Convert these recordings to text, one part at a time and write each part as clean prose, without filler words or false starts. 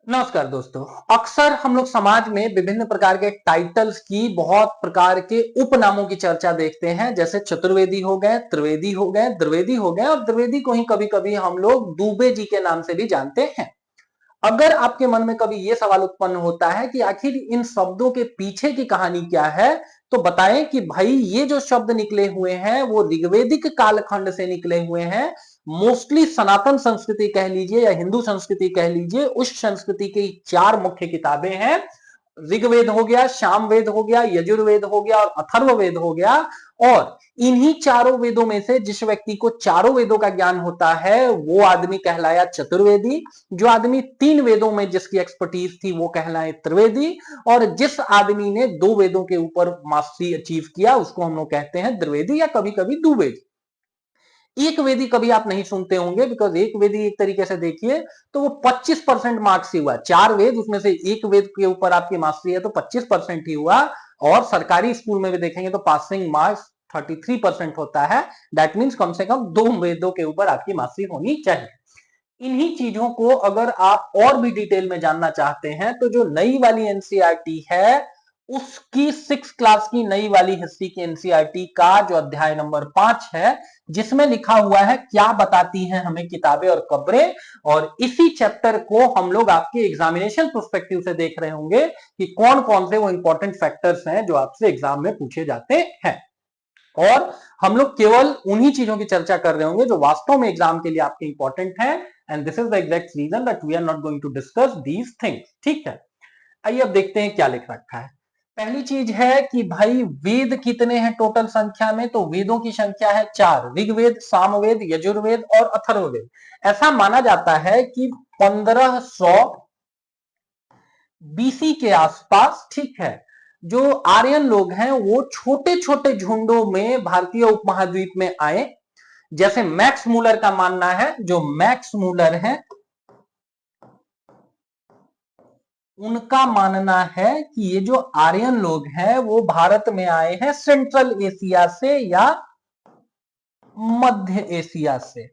नमस्कार दोस्तों। अक्सर हम लोग समाज में विभिन्न प्रकार के टाइटल्स की बहुत प्रकार के उपनामों की चर्चा देखते हैं, जैसे चतुर्वेदी हो गए, त्रिवेदी हो गए, द्विवेदी हो गए और द्विवेदी को ही कभी कभी हम लोग दुबे जी के नाम से भी जानते हैं। अगर आपके मन में कभी यह सवाल उत्पन्न होता है कि आखिर इन शब्दों के पीछे की कहानी क्या है, तो बताएं कि भाई ये जो शब्द निकले हुए हैं वो ऋग्वेदिक कालखंड से निकले हुए हैं। मोस्टली सनातन संस्कृति कह लीजिए या हिंदू संस्कृति कह लीजिए, उस संस्कृति की चार मुख्य किताबें हैं। ऋग्वेद हो गया, सामवेद हो गया, यजुर्वेद हो गया और अथर्ववेद हो गया। और इन्हीं चारों वेदों में से जिस व्यक्ति को चारों वेदों का ज्ञान होता है वो आदमी कहलाया चतुर्वेदी। जो आदमी तीन वेदों में जिसकी एक्सपर्टीज थी वो कहलाए त्रिवेदी। और जिस आदमी ने दो वेदों के ऊपर मास्टरी अचीव किया उसको हम लोग कहते हैं द्विवेदी या कभी कभी दुवेदी। एक वेदी कभी आप नहीं सुनते होंगे, बिकॉज एक वेदी एक तरीके से देखिए तो वो 25% मार्क्स ही हुआ। चार वेद उसमें से एक वेद के ऊपर आपकी मास्टरी है तो 25% ही हुआ। और सरकारी स्कूल में भी देखेंगे तो पासिंग मार्क्स 33% होता है। दैट मीन्स कम से कम दो वेदों के ऊपर आपकी मास्टरी होनी चाहिए। इन्हीं चीजों को अगर आप और भी डिटेल में जानना चाहते हैं तो जो नई वाली एनसीईआरटी है उसकी 6 क्लास की नई वाली हिस्ट्री की एनसीईआरटी का जो अध्याय नंबर 5 है, जिसमें लिखा हुआ है क्या बताती हैं हमें किताबें और कब्रें। और इसी चैप्टर को हम लोग आपके एग्जामिनेशन पर्सपेक्टिव से देख रहे होंगे कि कौन कौन से वो इंपॉर्टेंट फैक्टर्स हैं जो आपसे एग्जाम में पूछे जाते हैं। और हम लोग केवल उन्हीं चीजों की चर्चा कर रहे होंगे जो वास्तव में एग्जाम के लिए आपके इंपॉर्टेंट है। And this is the exact reason that we are not going to discuss these things. ठीक है, आइए अब देखते हैं क्या लिख रखा है। पहली चीज है कि भाई वेद कितने हैं टोटल संख्या में, तो वेदों की संख्या है 4। ऋग्वेद, सामवेद, यजुर्वेद और अथर्ववेद। ऐसा माना जाता है कि 1500 बीसी के आसपास, ठीक है, जो आर्यन लोग हैं वो छोटे छोटे झुंडों में भारतीय उपमहाद्वीप में आए। जैसे मैक्स मूलर का मानना है, जो मैक्स मूलर है उनका मानना है कि ये जो आर्यन लोग हैं वो भारत में आए हैं सेंट्रल एशिया से या मध्य एशिया से।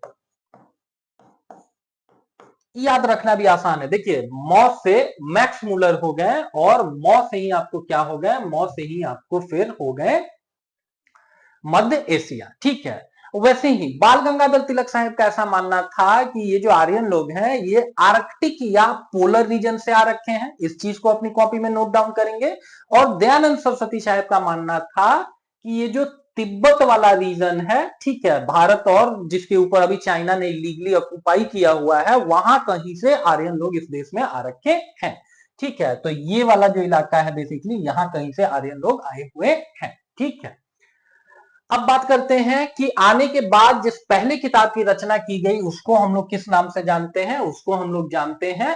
याद रखना भी आसान है। देखिए मौ से मैक्स मूलर हो गए और मौ से ही आपको क्या हो गए, मौ से ही आपको फिर हो गए मध्य एशिया। ठीक है, वैसे ही बाल गंगाधर तिलक साहब का ऐसा मानना था कि ये जो आर्यन लोग हैं ये आर्कटिक या पोलर रीजन से आ रखे हैं। इस चीज को अपनी कॉपी में नोट डाउन करेंगे। और दयानंद सरस्वती साहब का मानना था कि ये जो तिब्बत वाला रीजन है, ठीक है, भारत और जिसके ऊपर अभी चाइना ने इलीगली ऑक्युपाई किया हुआ है, वहां कहीं से आर्यन लोग इस देश में आ रखे हैं। ठीक है, तो ये वाला जो इलाका है बेसिकली यहां कहीं से आर्यन लोग आए हुए हैं। ठीक है, अब बात करते हैं कि आने के बाद जिस पहले किताब की रचना की गई उसको हम लोग किस नाम से जानते हैं। उसको हम लोग जानते हैं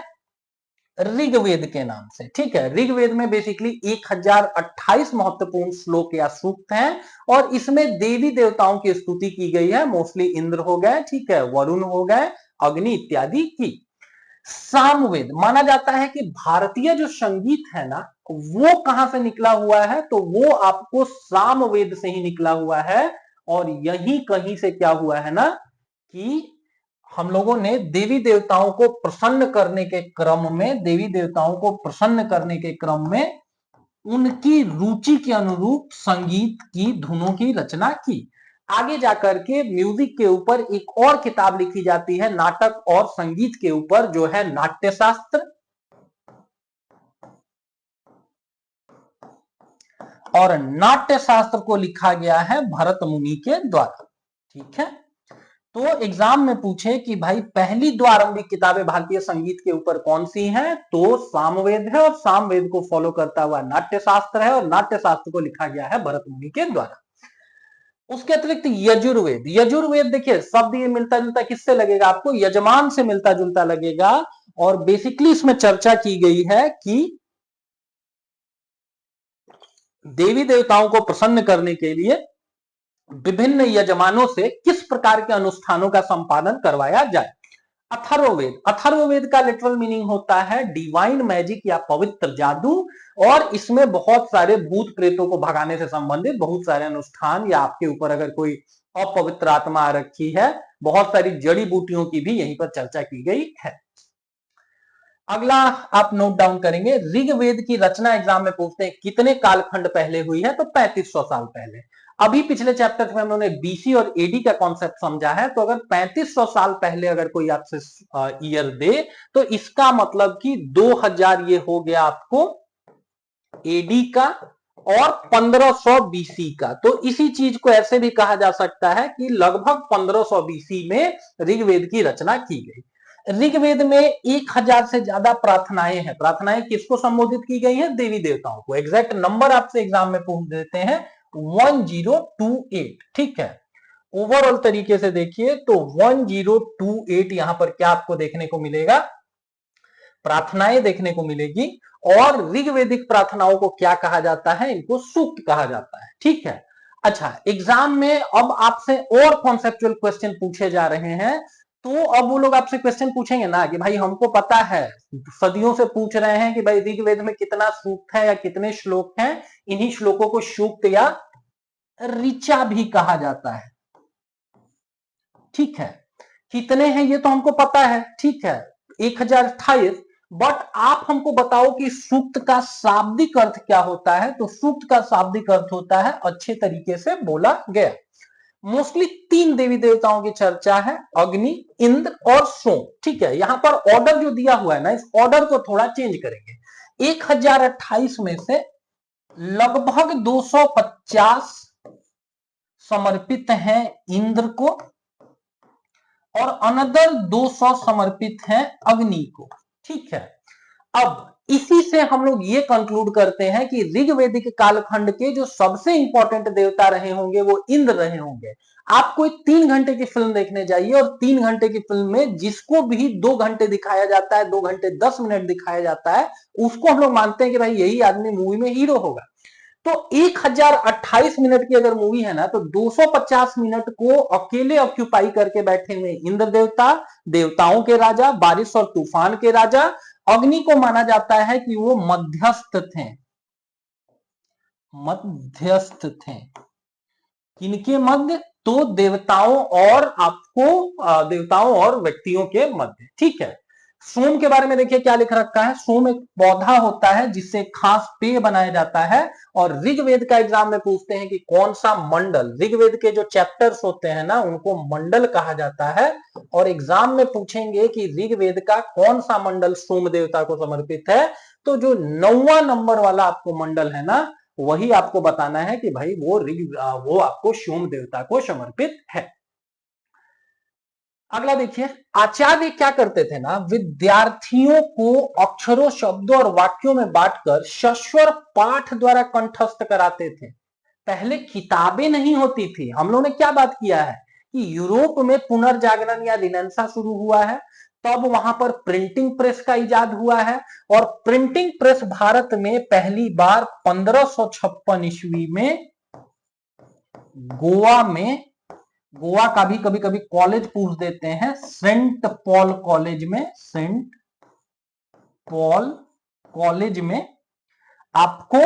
ऋग्वेद के नाम से। ठीक है, ऋग्वेद में बेसिकली 1028 महत्वपूर्ण श्लोक या सूक्त हैं और इसमें देवी देवताओं की स्तुति की गई है। मोस्टली इंद्र हो गए, ठीक है, वरुण हो गए, अग्नि इत्यादि की। सामवेद माना जाता है कि भारतीय जो संगीत है ना वो कहां से निकला हुआ है, तो वो आपको सामवेद से ही निकला हुआ है। और यही कहीं से क्या हुआ है ना कि हम लोगों ने देवी देवताओं को प्रसन्न करने के क्रम में, देवी देवताओं को प्रसन्न करने के क्रम में उनकी रुचि के अनुरूप संगीत की धुनों की रचना की। आगे जाकर के म्यूजिक के ऊपर एक और किताब लिखी जाती है नाटक और संगीत के ऊपर, जो है नाट्यशास्त्र। और नाट्यशास्त्र को लिखा गया है भरत मुनि के द्वारा। ठीक है, तो एग्जाम में पूछे कि भाई पहली दो आरंभिक किताबें भारतीय संगीत के ऊपर कौन सी हैं, तो सामवेद है और सामवेद को फॉलो करता हुआ नाट्यशास्त्र है और नाट्यशास्त्र को लिखा गया है भरत मुनि के द्वारा। उसके अतिरिक्त यजुर्वेद, यजुर्वेद देखिए शब्द ये मिलता जुलता किससे लगेगा आपको, यजमान से मिलता जुलता लगेगा। और बेसिकली इसमें चर्चा की गई है कि देवी देवताओं को प्रसन्न करने के लिए विभिन्न यजमानों से किस प्रकार के अनुष्ठानों का संपादन करवाया जाए। अथर्ववेद, अथर्ववेद का लिटरल मीनिंग होता है डिवाइन मैजिक या पवित्र जादू। और इसमें बहुत सारे भूत प्रेतों को भगाने से संबंधित बहुत सारे अनुष्ठान, या आपके ऊपर अगर कोई अपवित्र आत्मा आ रखी है, बहुत सारी जड़ी बूटियों की भी यहीं पर चर्चा की गई है। अगला आप नोट डाउन करेंगे, ऋग्वेद की रचना एग्जाम में पूछते हैं कितने कालखंड पहले हुई है, तो 3500 साल पहले। अभी पिछले चैप्टर में हम लोगों ने बीसी और एडी का कॉन्सेप्ट समझा है, तो अगर 3500 साल पहले अगर कोई आपसे ईयर दे तो इसका मतलब कि 2000 ये हो गया आपको एडी का और 1500 बीसी का। तो इसी चीज को ऐसे भी कहा जा सकता है कि लगभग 1500 बीसी में ऋग्वेद की रचना की गई। ऋग्वेद में 1000 से ज्यादा प्रार्थनाएं हैं। प्रार्थनाएं किसको संबोधित की गई हैं? देवी देवताओं को। एग्जैक्ट नंबर आपसे एग्जाम में पूछ देते हैं 1028। ठीक है, ओवरऑल तरीके से देखिए तो 1028 यहां पर क्या आपको देखने को मिलेगा? प्रार्थनाएं देखने को मिलेगी। और ऋग्वेदिक प्रार्थनाओं को क्या कहा जाता है? इनको सूक्त कहा जाता है। ठीक है, अच्छा, एग्जाम में अब आपसे और कॉन्सेप्चुअल क्वेश्चन पूछे जा रहे हैं। तो अब वो लोग आपसे क्वेश्चन पूछेंगे ना कि भाई हमको पता है, सदियों से पूछ रहे हैं कि भाई ऋग्वेद में कितना सूक्त है या कितने श्लोक हैं। इन्हीं श्लोकों को सूक्त या ऋचा भी कहा जाता है। ठीक है, कितने हैं ये तो हमको पता है। ठीक है, 1028। बट आप हमको बताओ कि सूक्त का शाब्दिक अर्थ क्या होता है? तो सूक्त का शाब्दिक अर्थ होता है अच्छे तरीके से बोला गया। मोस्टली 3 देवी देवताओं की चर्चा है, अग्नि, इंद्र और सोम। ठीक है, यहां पर ऑर्डर जो दिया हुआ है ना, इस ऑर्डर को थोड़ा चेंज करेंगे। 1028 में से लगभग 250 समर्पित हैं इंद्र को और अनदर 200 समर्पित हैं अग्नि को। ठीक है, अब इसी से हम लोग ये कंक्लूड करते हैं कि ऋग्वेदिक कालखंड के जो सबसे इंपॉर्टेंट देवता रहे होंगे वो इंद्र रहे होंगे। आप कोई 3 घंटे की फिल्म देखने जाइए और 3 घंटे की फिल्म में जिसको भी 2 घंटे दिखाया जाता है, 2 घंटे 10 मिनट दिखाया जाता है, उसको हम लोग मानते हैं कि भाई यही आदमी मूवी में हीरो होगा। तो 1028 मिनट की अगर मूवी है ना, तो 250 मिनट को अकेले ऑक्यूपाई करके बैठे हुए इंद्र देवता, देवताओं के राजा, बारिश और तूफान के राजा। अग्नि को माना जाता है कि वो मध्यस्थ थे। मध्यस्थ थे किनके मध्य? तो देवताओं और देवताओं और व्यक्तियों के मध्य। ठीक है, सोम के बारे में देखिए क्या लिख रखा है। सोम एक पौधा होता है जिससे खास पेय बनाया जाता है। और ऋग्वेद का एग्जाम में पूछते हैं कि कौन सा मंडल, ऋग्वेद के जो चैप्टर्स होते हैं ना उनको मंडल कहा जाता है। और एग्जाम में पूछेंगे कि ऋग्वेद का कौन सा मंडल सोम देवता को समर्पित है, तो जो 9वां नंबर वाला आपको मंडल है ना, वही आपको बताना है कि भाई वो आपको सोम देवता को समर्पित है। अगला देखिए, आचार्य क्या करते थे ना, विद्यार्थियों को अक्षरों, शब्दों और वाक्यों में बांटकर सश्वर पाठ द्वारा कंठस्थ कराते थे। पहले किताबें नहीं होती थी। हम लोगों ने क्या बात किया है कि यूरोप में पुनर्जागरण या रिनेंसा शुरू हुआ है, तब वहां पर प्रिंटिंग प्रेस का इजाद हुआ है। और प्रिंटिंग प्रेस भारत में पहली बार 1556 ईस्वी में गोवा में, गोवा का भी कभी कभी कॉलेज पूछ देते हैं, सेंट पॉल कॉलेज में, सेंट पॉल कॉलेज में आपको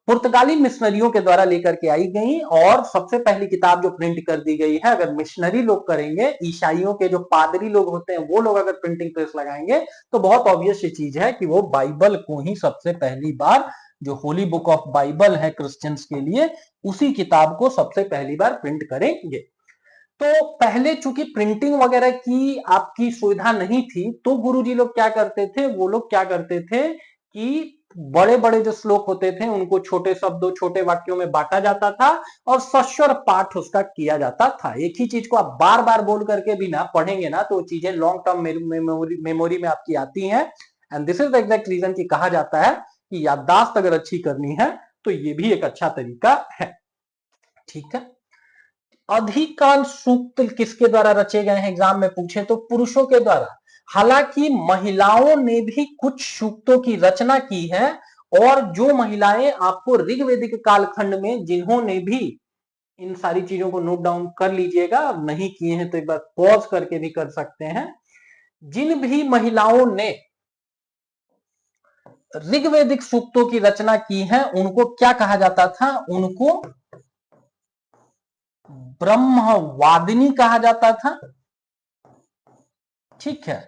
पुर्तगाली मिशनरियों के द्वारा लेकर के आई गई। और सबसे पहली किताब जो प्रिंट कर दी गई है, अगर मिशनरी लोग करेंगे, ईसाइयों के जो पादरी लोग होते हैं वो लोग अगर प्रिंटिंग प्रेस लगाएंगे, तो बहुत ऑब्वियस चीज है कि वो बाइबल को ही सबसे पहली बार, जो होली बुक ऑफ बाइबल है क्रिश्चियंस के लिए, उसी किताब को सबसे पहली बार प्रिंट करेंगे। तो पहले चूंकि प्रिंटिंग वगैरह की आपकी सुविधा नहीं थी, तो गुरुजी लोग क्या करते थे, वो लोग क्या करते थे कि बड़े बड़े जो श्लोक होते थे उनको छोटे शब्दों, छोटे वाक्यों में बांटा जाता था और सश्वर पाठ उसका किया जाता था। एक ही चीज को आप बार बार बोल करके भी ना पढ़ेंगे ना, तो चीजें लॉन्ग टर्म मेमोरी में आपकी आती हैं। And this is the exact reason कि कहा जाता है कि याददाश्त अगर अच्छी करनी है तो ये भी एक अच्छा तरीका है। ठीक है, अधिकांश सूक्त किसके द्वारा रचे गए हैं? एग्जाम में पूछे तो पुरुषों के द्वारा। हालांकि महिलाओं ने भी कुछ सूक्तों की रचना की है। और जो महिलाएं आपको ऋग्वेदिक कालखंड में, जिन्होंने भी इन सारी चीजों को नोट डाउन कर लीजिएगा, नहीं किए हैं तो एक बार पॉज करके भी कर सकते हैं। जिन भी महिलाओं ने ऋग्वेदिक सूक्तों की रचना की है उनको क्या कहा जाता था? उनको ब्रह्मवादिनी कहा जाता था। ठीक है,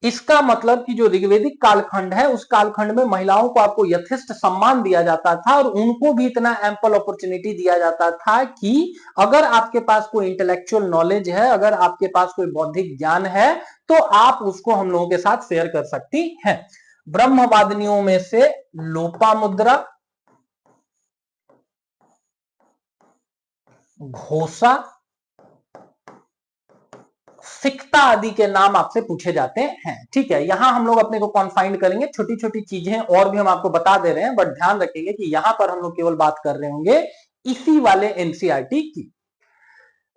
इसका मतलब कि जो ऋग्वेदिक कालखंड है उस कालखंड में महिलाओं को आपको यथेष्ट सम्मान दिया जाता था और उनको भी इतना एम्पल अपॉर्चुनिटी दिया जाता था कि अगर आपके पास कोई इंटेलेक्चुअल नॉलेज है, अगर आपके पास कोई बौद्धिक ज्ञान है, तो आप उसको हम लोगों के साथ शेयर कर सकती हैं। ब्रह्मवादिनियों में से लोपामुद्रा, घोषा, सिकता आदि के नाम आपसे पूछे जाते हैं। ठीक है, यहां हम लोग अपने को कॉन्फाइंड करेंगे, छोटी छोटी चीजें और भी हम आपको बता दे रहे हैं, बट ध्यान रखेंगे कि यहां पर हम लोग केवल बात कर रहे होंगे इसी वाले एनसीईआरटी की।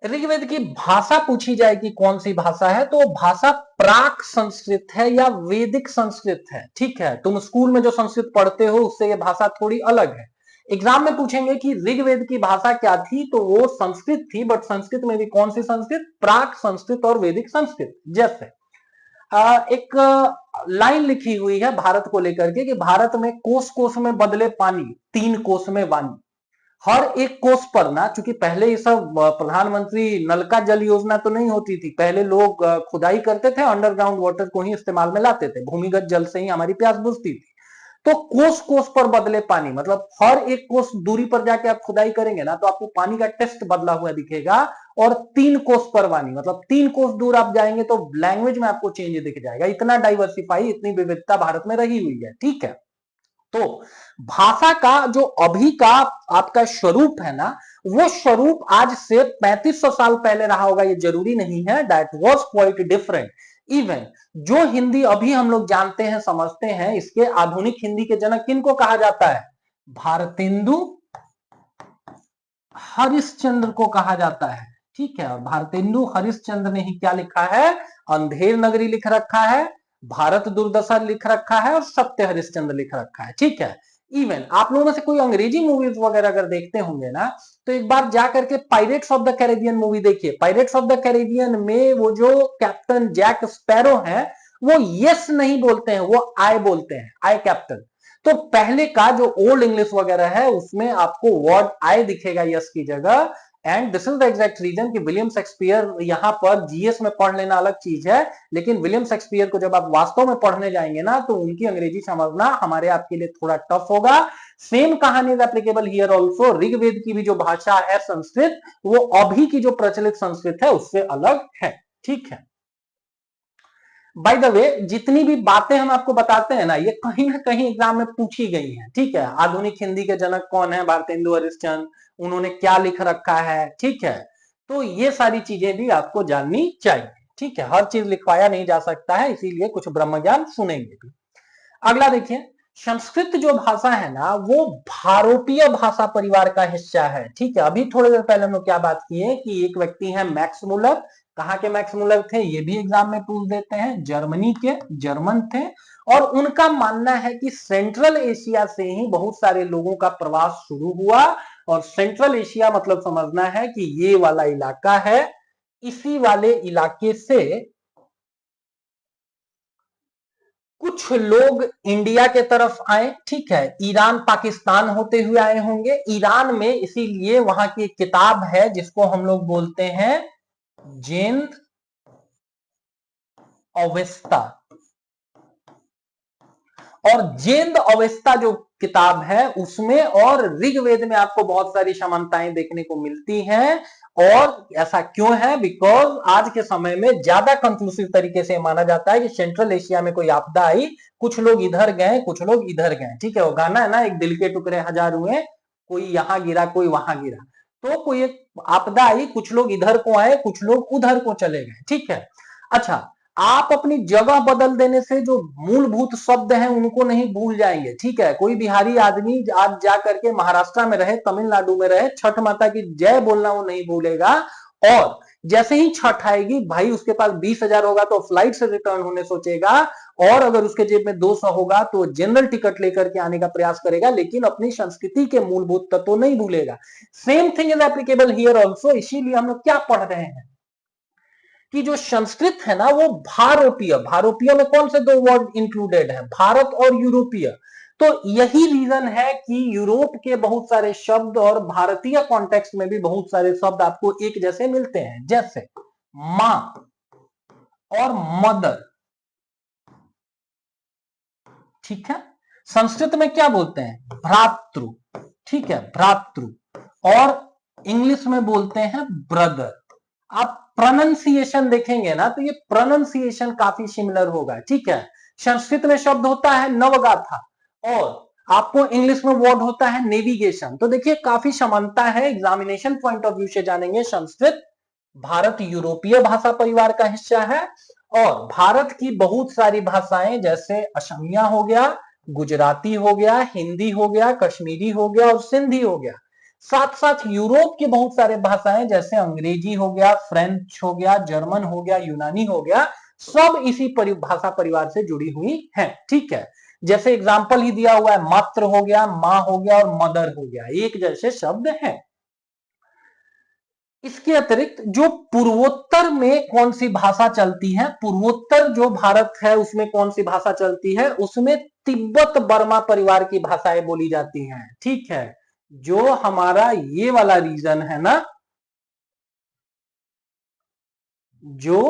ऋग्वेद की भाषा पूछी जाए कि कौन सी भाषा है, तो भाषा प्राक संस्कृत है या वैदिक संस्कृत है। ठीक है, तुम स्कूल में जो संस्कृत पढ़ते हो उससे यह भाषा थोड़ी अलग है। एग्जाम में पूछेंगे कि ऋग्वेद की भाषा क्या थी, तो वो संस्कृत थी, बट संस्कृत में भी कौन सी संस्कृत, प्राक संस्कृत और वैदिक संस्कृत। जैसे एक लाइन लिखी हुई है भारत को लेकर के कि भारत में कोस कोस में बदले पानी, तीन कोस में वानी। हर एक कोस पर ना, चूंकि पहले ये सब प्रधानमंत्री नल का जल योजना तो नहीं होती थी, पहले लोग खुदाई करते थे, अंडरग्राउंड वाटर को ही इस्तेमाल में लाते थे, भूमिगत जल से ही हमारी प्यास बुझती थी। तो कोस कोस पर बदले पानी मतलब हर एक कोस दूरी पर जाके आप खुदाई करेंगे ना तो आपको पानी का टेस्ट बदला हुआ दिखेगा। और तीन कोस पर वानी मतलब तीन कोस दूर आप जाएंगे तो लैंग्वेज में आपको चेंज दिख जाएगा। इतना डाइवर्सिफाई, इतनी विविधता भारत में रही हुई है। ठीक है, तो भाषा का जो अभी का आपका स्वरूप है ना, वो स्वरूप आज से 3500 साल पहले रहा होगा ये जरूरी नहीं है। That was quite different. Even जो हिंदी अभी हम लोग जानते हैं, समझते हैं, इसके आधुनिक हिंदी के जनक किनको कहा जाता है? भारतेंदु हरिश्चंद्र को कहा जाता है। ठीक है, और भारतेंदु हरिश्चंद्र ने ही क्या लिखा है? अंधेर नगरी लिख रखा है, भारत दुर्दशा लिख रखा है और सत्य हरिश्चंद्र लिख रखा है। ठीक है, इवन आप लोगों में से कोई अंग्रेजी मूवीज वगैरह अगर देखते होंगे ना, तो एक बार जा करके pirates of the Caribbean movie देखिए। पायरेट्स ऑफ द कैरेबियन में वो जो कैप्टन जैक स्पैरो है, वो यस नहीं बोलते हैं, वो आई बोलते हैं, आई कैप्टन। तो पहले का जो ओल्ड इंग्लिश वगैरह है उसमें आपको वर्ड आई दिखेगा यस की जगह। And this is the exact reason कि विलियम शेक्सपियर, यहां पर जीएस में पढ़ लेना अलग चीज है, लेकिन विलियम शेक्सपियर को जब आप वास्तव में पढ़ने जाएंगे ना तो उनकी अंग्रेजी समझना हमारे आपके लिए थोड़ा टफ होगा। सेम कहानी is applicable here also. Rigveda की भी जो भाषा है संस्कृत, वो अभी की जो प्रचलित संस्कृत है उससे अलग है। ठीक है, बाय द वे जितनी भी बातें हम आपको बताते हैं ना, ये कहीं ना कहीं एग्जाम में पूछी गई हैं। ठीक है, आधुनिक हिंदी के जनक कौन है? भारतेंदु हरिश्चंद्र। उन्होंने क्या लिख रखा है? ठीक है, तो ये सारी चीजें भी आपको जाननी चाहिए। ठीक है, हर चीज लिखवाया नहीं जा सकता है, इसीलिए कुछ ब्रह्म ज्ञान सुनेंगे भी। अगला देखिए, संस्कृत जो भाषा है ना वो भारोपीय भाषा परिवार का हिस्सा है। ठीक है, अभी थोड़ी देर पहले हम लोग क्या बात किए कि एक व्यक्ति है मैक्स मुलर। कहाँ के मैक्स मुलर थे? ये भी एग्जाम में पूछ देते हैं। जर्मनी के, जर्मन थे। और उनका मानना है कि सेंट्रल एशिया से ही बहुत सारे लोगों का प्रवास शुरू हुआ। और सेंट्रल एशिया मतलब समझना है कि ये वाला इलाका है, इसी वाले इलाके से कुछ लोग इंडिया के तरफ आए। ठीक है, ईरान पाकिस्तान होते हुए आए होंगे। ईरान में इसीलिए वहां की एक किताब है जिसको हम लोग बोलते हैं जेंद अवेस्ता। और जेंद अवेस्ता जो किताब है उसमें और ऋग्वेद में आपको बहुत सारी समानताएं देखने को मिलती हैं। और ऐसा क्यों है? बिकॉज आज के समय में ज्यादा कंक्लूसिव तरीके से माना जाता है कि सेंट्रल एशिया में कोई आपदा आई, कुछ लोग इधर गए, कुछ लोग इधर गए। ठीक है, वो गाना है ना, एक दिल के टुकड़े हजार हुए, कोई यहां गिरा कोई वहां गिरा। तो कोई एक आपदा आई, कुछ लोग इधर को आए, कुछ लोग उधर को चले गए। ठीक है, अच्छा, आप अपनी जगह बदल देने से जो मूलभूत शब्द हैं उनको नहीं भूल जाएंगे। ठीक है, कोई बिहारी आदमी आज जा करके महाराष्ट्र में रहे, तमिलनाडु में रहे, छठ माता की जय बोलना वो नहीं भूलेगा। और जैसे ही छठ आएगी भाई, उसके पास 20,000 होगा तो फ्लाइट से रिटर्न होने सोचेगा। और अगर उसके जेब में 200 होगा तो जनरल टिकट लेकर के आने का प्रयास करेगा, लेकिन अपनी संस्कृति के मूलभूत तत्व नहीं भूलेगा। Same thing is applicable here also. इसीलिए हम लोग क्या पढ़ रहे हैं कि जो संस्कृत है ना वो भारोपीय, भारोपीय में कौन से दो वर्ड इंक्लूडेड है? भारत और यूरोपीय। तो यही रीजन है कि यूरोप के बहुत सारे शब्द और भारतीय कॉन्टेक्स्ट में भी बहुत सारे शब्द आपको एक जैसे मिलते हैं। जैसे मां और मदर, ठीक है। संस्कृत में क्या बोलते हैं? भ्रातृ, ठीक है, भ्रातृ। और इंग्लिश में बोलते हैं ब्रदर। आप प्रोनाउंसिएशन देखेंगे ना तो ये प्रोनाउंसिएशन काफी सिमिलर होगा, ठीक है। संस्कृत में शब्द होता है नवगाथा और आपको इंग्लिश में वर्ड होता है नेविगेशन। तो देखिए काफी समानता है। एग्जामिनेशन पॉइंट ऑफ व्यू से जानेंगे, संस्कृत भारत यूरोपीय भाषा परिवार का हिस्सा है और भारत की बहुत सारी भाषाएं जैसे असमिया हो गया, गुजराती हो गया, हिंदी हो गया, कश्मीरी हो गया और सिंधी हो गया। साथ साथ यूरोप के बहुत सारे भाषाएं जैसे अंग्रेजी हो गया, फ्रेंच हो गया, जर्मन हो गया, यूनानी हो गया, सब इसी भाषा परिवार से जुड़ी हुई हैं, ठीक है। जैसे एग्जाम्पल ही दिया हुआ है, मात्र हो गया, माँ हो गया और मदर हो गया, एक जैसे शब्द हैं। इसके अतिरिक्त जो पूर्वोत्तर में कौन सी भाषा चलती है, पूर्वोत्तर जो भारत है उसमें कौन सी भाषा चलती है, उसमें तिब्बत बर्मा परिवार की भाषाएं बोली जाती हैं, ठीक है। जो हमारा ये वाला रीजन है ना, जो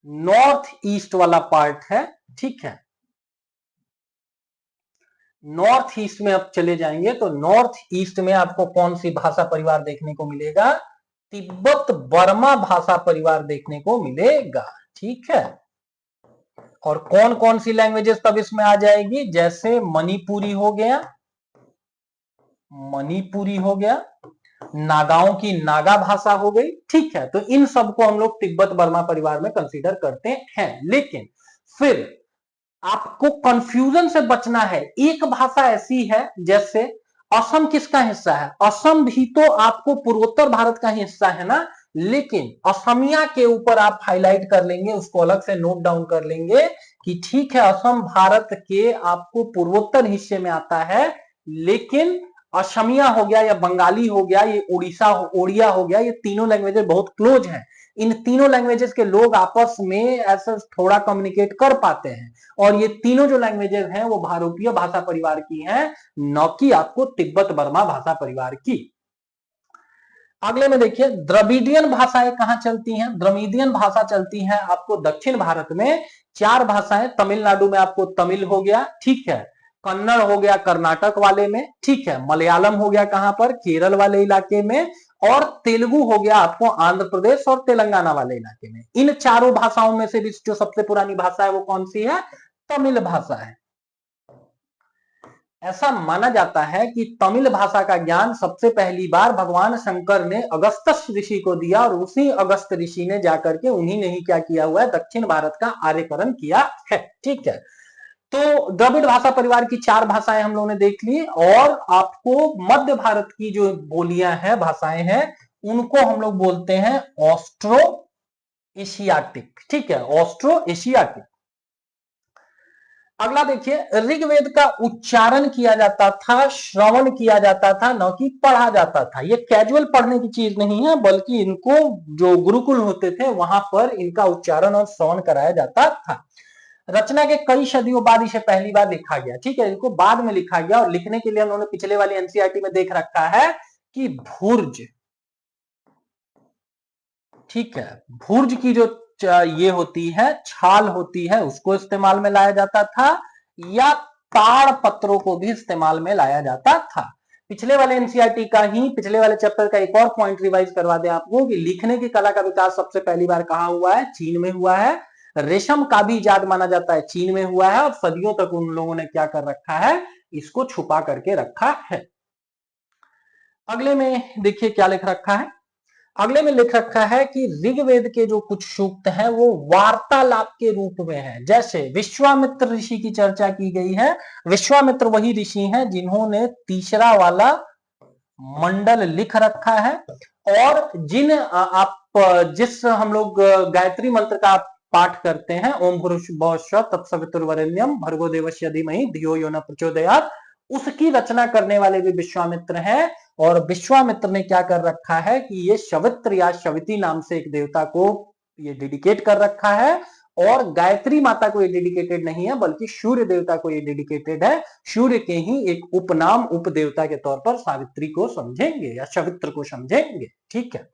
नॉर्थ ईस्ट वाला पार्ट है, ठीक है, नॉर्थ ईस्ट में आप चले जाएंगे तो नॉर्थ ईस्ट में आपको कौन सी भाषा परिवार देखने को मिलेगा? तिब्बत बर्मा भाषा परिवार देखने को मिलेगा, ठीक है। और कौन कौन सी लैंग्वेजेस तब इसमें आ जाएगी? जैसे मणिपुरी हो गया, मणिपुरी हो गया, नागाओं की नागा भाषा हो गई, ठीक है। तो इन सबको हम लोग तिब्बत बर्मा परिवार में कंसीडर करते हैं। लेकिन फिर आपको कंफ्यूजन से बचना है। एक भाषा ऐसी है जैसे असम किसका हिस्सा है? असम भी तो आपको पूर्वोत्तर भारत का हिस्सा है ना, लेकिन असमिया के ऊपर आप हाईलाइट कर लेंगे, उसको अलग से नोट डाउन कर लेंगे कि ठीक है असम भारत के आपको पूर्वोत्तर हिस्से में आता है, लेकिन असमिया हो गया या बंगाली हो गया, ये ओडिया हो गया, ये तीनों लैंग्वेजेस बहुत क्लोज हैं। इन तीनों लैंग्वेजेस के लोग आपस में ऐसा थोड़ा कम्युनिकेट कर पाते हैं और ये तीनों जो लैंग्वेजेस हैं वो भारतीय भाषा परिवार की हैं, न कि आपको तिब्बत बर्मा भाषा परिवार की। अगले में देखिए द्रविडियन भाषाएं कहां चलती हैं? द्रविडियन भाषा चलती हैं आपको दक्षिण भारत में। 4 भाषाएं, तमिलनाडु में आपको तमिल हो गया, ठीक है, कन्नड़ हो गया कर्नाटक वाले में, ठीक है, मलयालम हो गया कहां पर? केरल वाले इलाके में, और तेलुगु हो गया आपको आंध्र प्रदेश और तेलंगाना वाले इलाके में। इन चारों भाषाओं में से भी जो सबसे पुरानी भाषा है वो कौन सी है? तमिल भाषा है। ऐसा माना जाता है कि तमिल भाषा का ज्ञान सबसे पहली बार भगवान शंकर ने अगस्त्य ऋषि को दिया और उसी अगस्त्य ऋषि ने जाकर के उन्हीं ने ही क्या किया हुआ है? दक्षिण भारत का आर्यकरण किया है, ठीक है। तो द्रविड़ भाषा परिवार की 4 भाषाएं हम लोगों ने देख ली और आपको मध्य भारत की जो बोलियां हैं, भाषाएं हैं, उनको हम लोग बोलते हैं ऑस्ट्रो एशियाटिक, ठीक है, ऑस्ट्रो एशियाटिक। अगला देखिए ऋग्वेद का उच्चारण किया जाता था, श्रवण किया जाता था, न कि पढ़ा जाता था। ये कैजुअल पढ़ने की चीज नहीं है, बल्कि इनको जो गुरुकुल होते थे वहां पर इनका उच्चारण और श्रवण कराया जाता था। रचना के कई सदियों बाद इसे पहली बार लिखा गया, ठीक है, इनको बाद में लिखा गया और लिखने के लिए उन्होंने पिछले वाली एनसीईआरटी में देख रखा है कि भुर्ज, ठीक है, भुर्ज की जो ये होती है, छाल होती है, उसको इस्तेमाल में लाया जाता था या ताड़ पत्रों को भी इस्तेमाल में लाया जाता था। पिछले वाले एनसीईआरटी का ही पिछले वाले चैप्टर का एक और पॉइंट रिवाइज करवा दें आपको कि लिखने की कला का विकास सबसे पहली बार कहां हुआ है? चीन में हुआ है। रेशम का भी इजाद माना जाता है चीन में हुआ है और सदियों तक उन लोगों ने क्या कर रखा है? इसको छुपा करके रखा है। अगले में देखिए क्या लिख रखा है। अगले में लिख रखा है कि ऋग्वेद के जो कुछ सूक्त हैं वो वार्तालाप के रूप में है। जैसे विश्वामित्र ऋषि की चर्चा की गई है। विश्वामित्र वही ऋषि हैं जिन्होंने तीसरा वाला मंडल लिख रखा है और जिस हम लोग गायत्री मंत्र का पाठ करते हैं, ओम भूर्भुवः स्वः तत्सवितुर्वरेण्यम भर्गो देवस्य धीमहि धियो यो न प्रचोदयात्, उसकी रचना करने वाले भी विश्वामित्र हैं। और विश्वामित्र ने क्या कर रखा है कि ये शवित्र या शविती नाम से एक देवता को ये डेडिकेट कर रखा है और गायत्री माता को ये डेडिकेटेड नहीं है, बल्कि सूर्य देवता को ये डेडिकेटेड है। सूर्य के ही एक उपनाम उपदेवता के तौर पर सावित्री को समझेंगे या शवित्र को समझेंगे, ठीक है।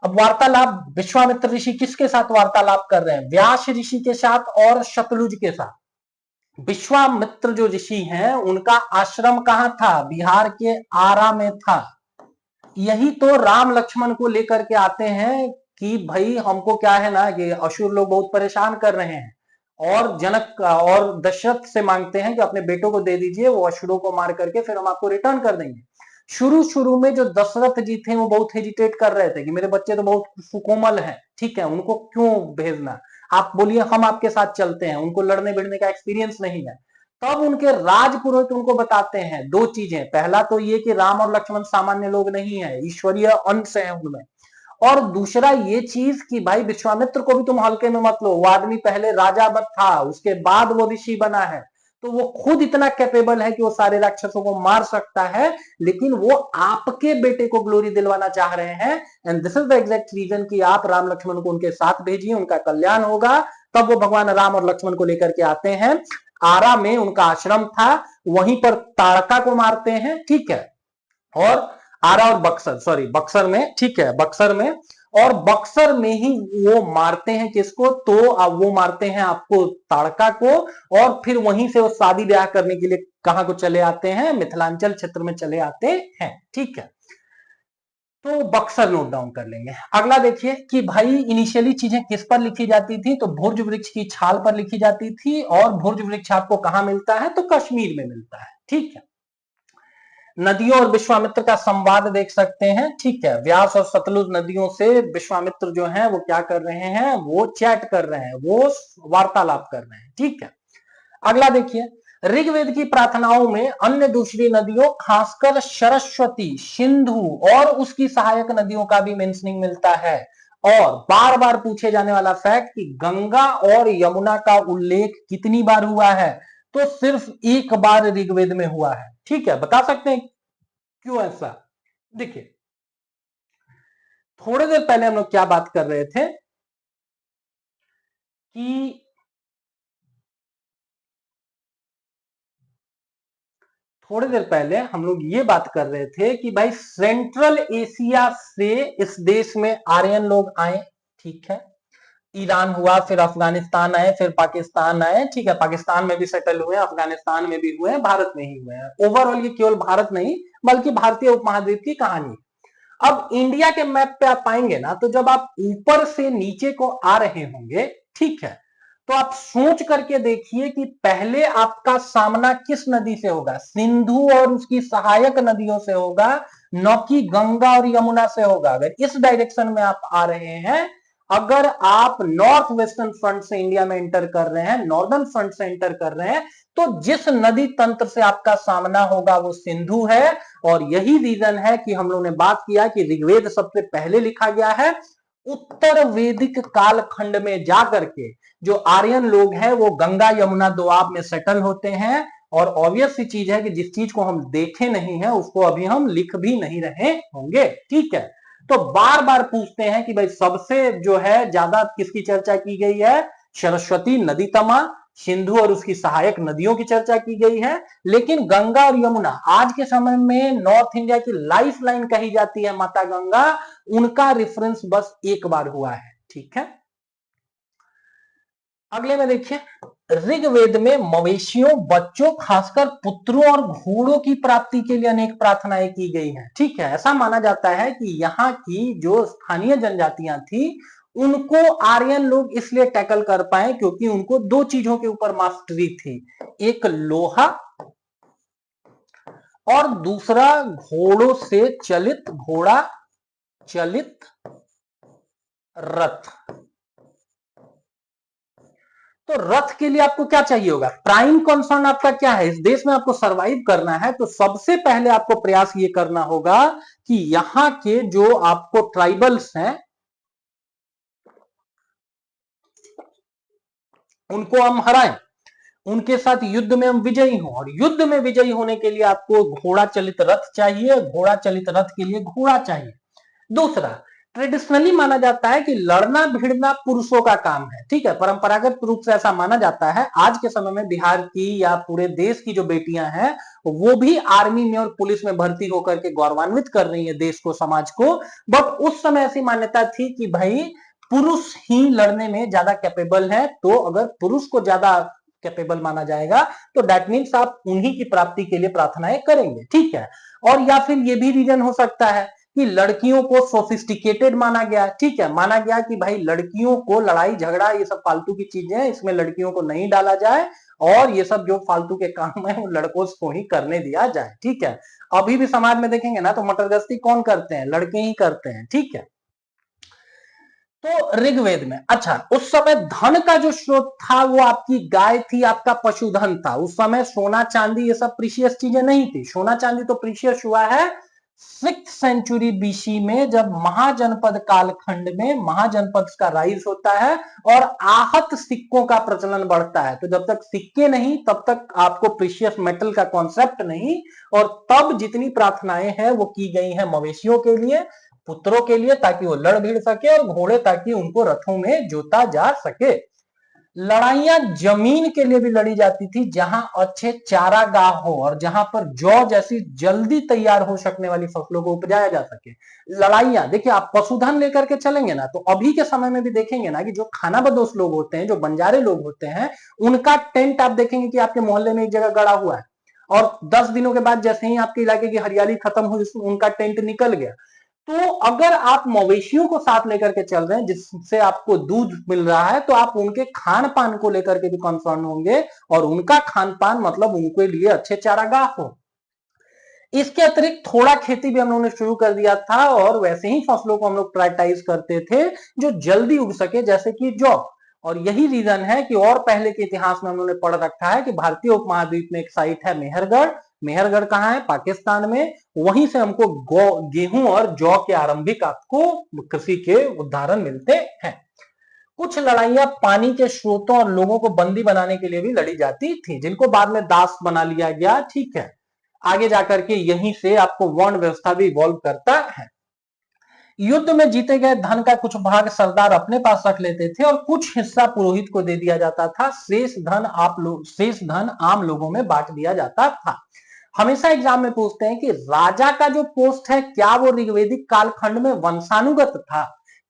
अब वार्तालाप, विश्वामित्र ऋषि किसके साथ वार्तालाप कर रहे हैं? व्यास ऋषि के साथ और शतलुज के साथ। विश्वामित्र जो ऋषि हैं उनका आश्रम कहां था? बिहार के आरा में था। यही तो राम लक्ष्मण को लेकर के आते हैं कि भाई हमको क्या है ना कि असुर लोग बहुत परेशान कर रहे हैं, और जनक और दशरथ से मांगते हैं कि अपने बेटों को दे दीजिए, वो असुरों को मार करके फिर हम आपको रिटर्न कर देंगे। शुरू शुरू में जो दशरथ जी थे वो बहुत हेजिटेट कर रहे थे कि मेरे बच्चे तो बहुत सुकोमल हैं, ठीक है, उनको क्यों भेजना, आप बोलिए हम आपके साथ चलते हैं, उनको लड़ने भिड़ने का एक्सपीरियंस नहीं है। तब उनके राजपुरोहित उनको बताते हैं दो चीजें, पहला तो ये कि राम और लक्ष्मण सामान्य लोग नहीं है, ईश्वरीय अंश है उनमें, और दूसरा ये चीज कि भाई विश्वामित्र को भी तुम हल्के में मत लो, वो आदमी पहले राजा बन था, उसके बाद वो ऋषि बना है, तो वो खुद इतना कैपेबल है कि वो सारे राक्षसों को मार सकता है, लेकिन वो आपके बेटे को ग्लोरी दिलवाना चाह रहे हैं, and this is the exact reason कि आप राम लक्ष्मण को उनके साथ भेजिए, उनका कल्याण होगा। तब वो भगवान राम और लक्ष्मण को लेकर के आते हैं, आरा में उनका आश्रम था, वहीं पर ताड़का को मारते हैं, ठीक है, और आरा और बक्सर, सॉरी बक्सर में, ठीक है, बक्सर में, और बक्सर में ही वो मारते हैं किसको? तो अब वो मारते हैं आपको ताड़का को, और फिर वहीं से वो शादी ब्याह करने के लिए कहां को चले आते हैं? मिथिलांचल क्षेत्र में चले आते हैं, ठीक है, तो बक्सर नोट डाउन कर लेंगे। अगला देखिए कि भाई इनिशियली चीजें किस पर लिखी जाती थी? तो भुर्ज वृक्ष की छाल पर लिखी जाती थी, और भुर्ज वृक्ष आपको कहां मिलता है? तो कश्मीर में मिलता है, ठीक है। नदियों और विश्वामित्र का संवाद देख सकते हैं, ठीक है, व्यास और सतलुज नदियों से विश्वामित्र जो है वो क्या कर रहे हैं? वो चैट कर रहे हैं, वो वार्तालाप कर रहे हैं, ठीक है। अगला देखिए, ऋग्वेद की प्रार्थनाओं में अन्य दूसरी नदियों, खासकर सरस्वती, सिंधु और उसकी सहायक नदियों का भी मेंशनिंग मिलता है। और बार बार पूछे जाने वाला फैक्ट कि गंगा और यमुना का उल्लेख कितनी बार हुआ है? तो सिर्फ एक बार ऋग्वेद में हुआ है, ठीक है। बता सकते हैं क्यों ऐसा? देखिए, थोड़ी देर पहले हम लोग क्या बात कर रहे थे कि थोड़ी देर पहले हम लोग ये बात कर रहे थे कि भाई सेंट्रल एशिया से इस देश में आर्यन लोग आए, ठीक है, ईरान हुआ, फिर अफगानिस्तान आए, फिर पाकिस्तान आए, ठीक है, पाकिस्तान में भी सेटल हुए, अफगानिस्तान में भी हुए हैं, भारत में ही हुए हैं। ओवरऑल ये केवल भारत नहीं बल्कि भारतीय उपमहाद्वीप की कहानी। अब इंडिया के मैप पे आप पाएंगे ना, तो जब आप ऊपर से नीचे को आ रहे होंगे, ठीक है, तो आप सोच करके देखिए कि पहले आपका सामना किस नदी से होगा? सिंधु और उसकी सहायक नदियों से होगा, न कि गंगा और यमुना से होगा। अगर इस डायरेक्शन में आप आ रहे हैं, अगर आप नॉर्थ वेस्टर्न फ्रंट से इंडिया में एंटर कर रहे हैं, नॉर्दर्न फ्रंट से एंटर कर रहे हैं, तो जिस नदी तंत्र से आपका सामना होगा वो सिंधु है। और यही रीजन है कि हम लोग ने बात किया कि ऋग्वेद सबसे पहले लिखा गया है। उत्तर वैदिक कालखंड में जाकर के जो आर्यन लोग हैं वो गंगा यमुना दोआब में सेटल होते हैं, और ऑब्वियस सी चीज है कि जिस चीज को हम देखे नहीं है उसको अभी हम लिख भी नहीं रहे होंगे, ठीक है। तो बार बार पूछते हैं कि भाई सबसे जो है ज्यादा किसकी चर्चा की गई है? सरस्वती नदी तमा, सिंधु और उसकी सहायक नदियों की चर्चा की गई है, लेकिन गंगा और यमुना आज के समय में नॉर्थ इंडिया की लाइफ लाइन कही जाती है माता गंगा, उनका रेफरेंस बस एक बार हुआ है, ठीक है। अगले में देखिए, ऋग्वेद में मवेशियों, बच्चों, खासकर पुत्रों और घोड़ों की प्राप्ति के लिए अनेक प्रार्थनाएं की गई हैं, ठीक है। ऐसा माना जाता है कि यहाँ की जो स्थानीय जनजातियां थी उनको आर्यन लोग इसलिए टैकल कर पाए क्योंकि उनको दो चीजों के ऊपर मास्टरी थी, एक लोहा और दूसरा घोड़ों से चलित, घोड़ा चलित रथ। तो रथ के लिए आपको क्या चाहिए होगा? प्राइम कंसर्न आपका क्या है? इस देश में आपको सरवाइव करना है, तो सबसे पहले आपको प्रयास ये करना होगा कि यहां के जो आपको ट्राइबल्स हैं उनको हम हराएं, उनके साथ युद्ध में हम विजयी हों, और युद्ध में विजयी होने के लिए आपको घोड़ा चलित रथ चाहिए, घोड़ा चलित रथ के लिए घोड़ा चाहिए। दूसरा, ट्रेडिशनली माना जाता है कि लड़ना भिड़ना पुरुषों का काम है, ठीक है, परंपरागत रूप से ऐसा माना जाता है। आज के समय में बिहार की या पूरे देश की जो बेटियां हैं वो भी आर्मी में और पुलिस में भर्ती होकर के गौरवान्वित कर रही है देश को, समाज को। बट उस समय ऐसी मान्यता थी कि भाई पुरुष ही लड़ने में ज्यादा कैपेबल है, तो अगर पुरुष को ज्यादा कैपेबल माना जाएगा, तो दैट मीन्स आप उन्हीं की प्राप्ति के लिए प्रार्थनाएं करेंगे, ठीक है। और या फिर ये भी रीजन हो सकता है कि लड़कियों को सोफिस्टिकेटेड माना गया, ठीक है, माना गया कि भाई लड़कियों को लड़ाई झगड़ा ये सब फालतू की चीजें हैं, इसमें लड़कियों को नहीं डाला जाए और ये सब जो फालतू के काम है वो लड़कों को ही करने दिया जाए, ठीक है। अभी भी समाज में देखेंगे ना तो मटरगश्ती कौन करते हैं, लड़के ही करते हैं, ठीक है। तो ऋग्वेद में, अच्छा, उस समय धन का जो स्रोत था वो आपकी गाय थी, आपका पशुधन था। उस समय सोना चांदी ये सब प्रीशियस चीजें नहीं थी। सोना चांदी तो प्रीशियस हुआ है 6th सेंचुरी बीसी में, जब महाजनपद कालखंड में महाजनपद का राइज होता है और आहत सिक्कों का प्रचलन बढ़ता है। तो जब तक सिक्के नहीं तब तक आपको प्रीशियस मेटल का कॉन्सेप्ट नहीं, और तब जितनी प्रार्थनाएं हैं वो की गई हैं मवेशियों के लिए, पुत्रों के लिए, ताकि वो लड़ भिड़ सके, और घोड़े ताकि उनको रथों में जोता जा सके। लड़ाइयां जमीन के लिए भी लड़ी जाती थी जहां अच्छे चारागाह हो और जहां पर जौ जैसी जल्दी तैयार हो सकने वाली फसलों को उपजाया जा सके। लड़ाइयां देखिए, आप पशुधन लेकर के चलेंगे ना तो अभी के समय में भी देखेंगे ना कि जो खाना बदोश लोग होते हैं, जो बंजारे लोग होते हैं, उनका टेंट आप देखेंगे कि आपके मोहल्ले में एक जगह गड़ा हुआ है, और 10 दिनों के बाद जैसे ही आपके इलाके की हरियाली खत्म हुई उनका टेंट निकल गया। तो अगर आप मवेशियों को साथ लेकर के चल रहे हैं जिससे आपको दूध मिल रहा है, तो आप उनके खान पान को लेकर के भी कंसर्न होंगे, और उनका खान पान मतलब उनके लिए अच्छे चारागाह हो। इसके अतिरिक्त थोड़ा खेती भी हम लोगों ने शुरू कर दिया था, और वैसे ही फसलों को हम लोग प्रायोरिटाइज करते थे जो जल्दी उग सके, जैसे कि जौ। और यही रीजन है कि और पहले के इतिहास में हम लोगों ने पढ़ रखा है कि भारतीय उपमहाद्वीप में एक साइट है मेहरगढ़। मेहरगढ़ कहाँ है, पाकिस्तान में। वहीं से हमको गेहूं और जौ के आरंभिक आपको कृषि के उदाहरण मिलते हैं। कुछ लड़ाइयां पानी के स्रोतों और लोगों को बंदी बनाने के लिए भी लड़ी जाती थी, जिनको बाद में दास बना लिया गया, ठीक है। आगे जाकर के यहीं से आपको वर्ण व्यवस्था भी इवॉल्व करता है। युद्ध में जीते गए धन का कुछ भाग सरदार अपने पास रख लेते थे और कुछ हिस्सा पुरोहित को दे दिया जाता था। शेष धन आम लोगों में बांट दिया जाता था। हमेशा एग्जाम में पूछते हैं कि राजा का जो पोस्ट है क्या वो ऋग्वेदिक कालखंड में वंशानुगत था,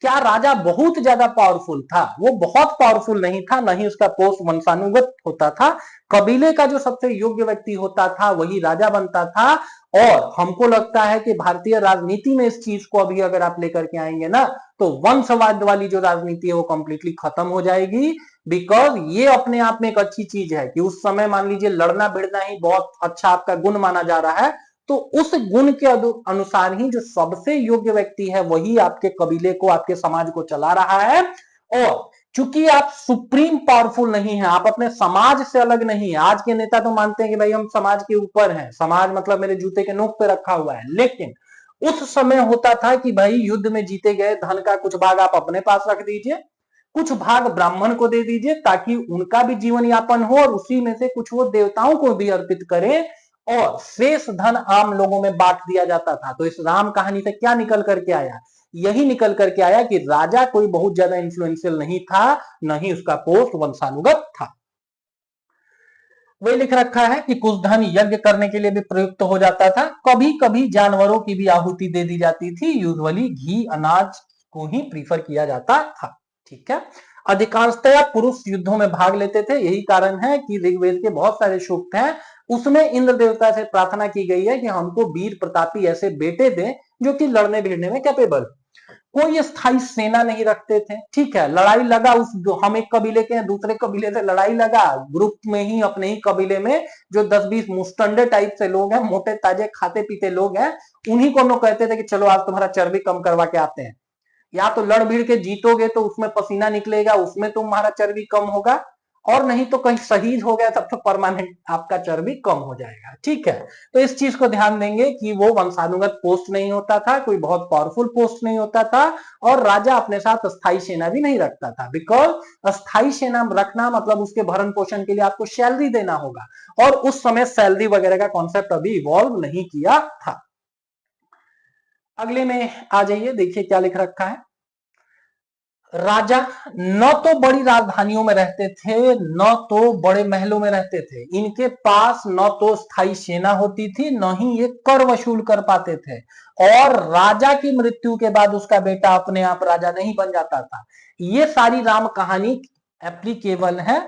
क्या राजा बहुत ज्यादा पावरफुल था? वो बहुत पावरफुल नहीं था, नहीं उसका पोस्ट वंशानुगत होता था। कबीले का जो सबसे योग्य व्यक्ति होता था वही राजा बनता था। और हमको लगता है कि भारतीय राजनीति में इस चीज को अभी अगर आप लेकर के आएंगे ना तो वंशवाद वाली जो राजनीति है वो कंप्लीटली खत्म हो जाएगी। बिकॉज ये अपने आप में एक अच्छी चीज है कि उस समय मान लीजिए लड़ना भिड़ना ही बहुत अच्छा आपका गुण माना जा रहा है, तो उस गुण के अनुसार ही जो सबसे योग्य व्यक्ति है वही आपके कबीले को, आपके समाज को चला रहा है। और चूंकि आप सुप्रीम पावरफुल नहीं है, आप अपने समाज से अलग नहीं है। आज के नेता तो मानते हैं कि भाई हम समाज के ऊपर हैं, समाज मतलब मेरे जूते के नोक पे रखा हुआ है। लेकिन उस समय होता था कि भाई युद्ध में जीते गए धन का कुछ भाग आप अपने पास रख दीजिए, कुछ भाग ब्राह्मण को दे दीजिए ताकि उनका भी जीवन यापन हो, और उसी में से कुछ वो देवताओं को भी अर्पित करें, और शेष धन आम लोगों में बांट दिया जाता था। तो इस राम कहानी से क्या निकल करके आया? यही निकल करके आया कि राजा कोई बहुत ज्यादा इंफ्लुएंशियल नहीं था, नहीं उसका पोस्ट वंशानुगत था। वही लिख रखा है कि कुछ धन यज्ञ करने के लिए भी प्रयुक्त हो जाता था। कभी कभी जानवरों की भी आहुति दे दी जाती थी। यूजुअली घी अनाज को ही प्रीफर किया जाता था, ठीक है। अधिकांशतया पुरुष युद्धों में भाग लेते थे। यही कारण है कि ऋग्वेद के बहुत सारे सूक्त हैं उसमें इंद्र देवता से प्रार्थना की गई है कि हमको वीर प्रतापी ऐसे बेटे दें जो कि लड़ने भिड़ने में कैपेबल। कोई स्थायी सेना नहीं रखते थे, ठीक है। लड़ाई लगा, हम एक कबीले के हैं, दूसरे कबीले से लड़ाई लगा, ग्रुप में ही अपने ही कबीले में जो 10-20 मुस्टंडे टाइप से लोग हैं, मोटे ताजे खाते पीते लोग हैं, उन्हीं को हम लोग कहते थे कि चलो आज तुम्हारा चर्बी कम करवा के आते हैं। या तो लड़ भिड़ के जीतोगे तो उसमें पसीना निकलेगा, उसमें तुम्हारा चर्बी कम होगा, और नहीं तो कहीं शहीद हो गया तब तो परमानेंट आपका चर्बी कम हो जाएगा, ठीक है। तो इस चीज को ध्यान देंगे कि वो वंशानुगत पोस्ट नहीं होता था, कोई बहुत पावरफुल पोस्ट नहीं होता था, और राजा अपने साथ अस्थायी सेना भी नहीं रखता था। बिकॉज अस्थायी सेना रखना मतलब उसके भरण पोषण के लिए आपको सैलरी देना होगा, और उस समय सैलरी वगैरह का कॉन्सेप्ट अभी इवॉल्व नहीं किया था। अगले में आ जाइए, देखिए क्या लिख रखा है। राजा न तो बड़ी राजधानियों में रहते थे, न तो बड़े महलों में रहते थे। इनके पास न तो स्थायी सेना होती थी, न ही ये कर वसूल कर पाते थे। और राजा की मृत्यु के बाद उसका बेटा अपने आप राजा नहीं बन जाता था। ये सारी राम कहानी एप्लीकेबल है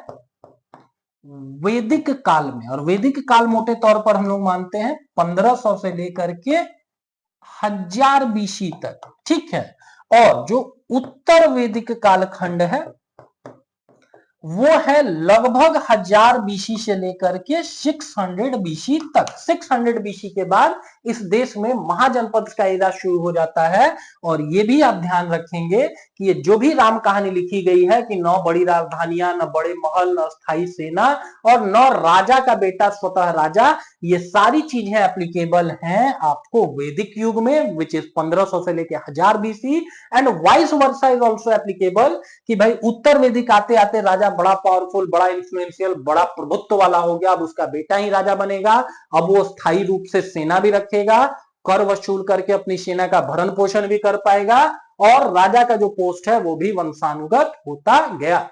वैदिक काल में, और वैदिक काल मोटे तौर पर हम लोग मानते हैं 1500 से लेकर के 1000 बीसी तक, ठीक है। और जो उत्तर वैदिक कालखंड है वो है लगभग 1000 बीसी से लेकर के 600 बीसी तक। 600 बीसी के बाद इस देश में महाजनपद का एरा शुरू हो जाता है। और ये भी आप ध्यान रखेंगे कि ये जो भी राम कहानी लिखी गई है कि 9 बड़ी राजधानियां, न बड़े महल, न स्थायी सेना और न राजा का बेटा स्वतः राजा, ये सारी चीजें एप्लीकेबल हैं आपको वैदिक युग में, विच इज 1500 से लेकर 1000 BC. And vice versa is also applicable कि भाई उत्तर वैदिक आते आते राजा बड़ा पावरफुल, बड़ा इन्फ्लुएंशियल, बड़ा प्रभुत्व वाला हो गया, अब उसका बेटा ही राजा बनेगा। अब वो स्थायी रूप से सेना भी रखेगा, कर वसूल करके अपनी सेना का भरण पोषण भी कर पाएगा, और राजा का जो पोस्ट है वो भी वंशानुगत होता गया।